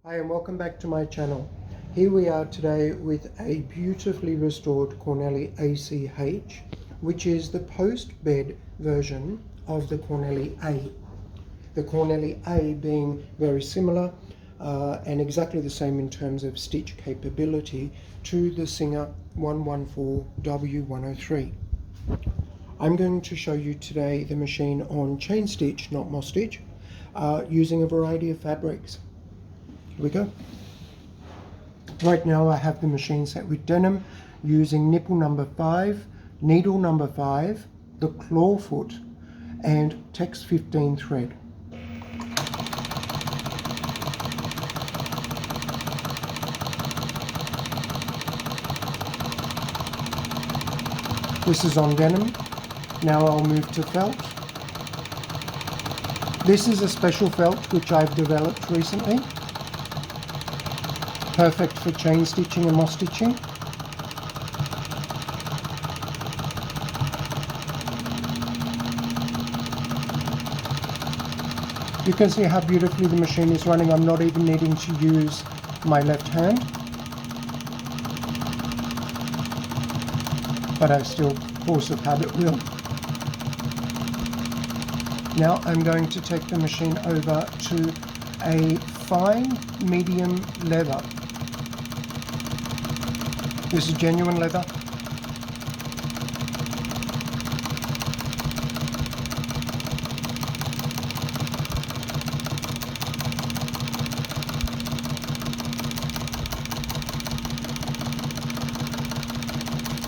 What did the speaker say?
Hi and welcome back to my channel. Here we are today with a beautifully restored Cornely ACH, which is the post-bed version of the Cornely A. The Cornely A being very similar and exactly the same in terms of stitch capability to the Singer 114W103. I'm going to show you today the machine on Chainstitch, not Moss Stitch, using a variety of fabrics. Here we go. Right now I have the machine set with denim using nipple number 5, needle number 5, the claw foot and text 15 thread. This is on denim. Now I'll move to felt. This is a special felt which I've developed recently. Perfect for chain stitching and moss stitching. You can see how beautifully the machine is running. I'm not even needing to use my left hand, but I still, force of habit, will. Now I'm going to take the machine over to a fine medium leather. This is genuine leather.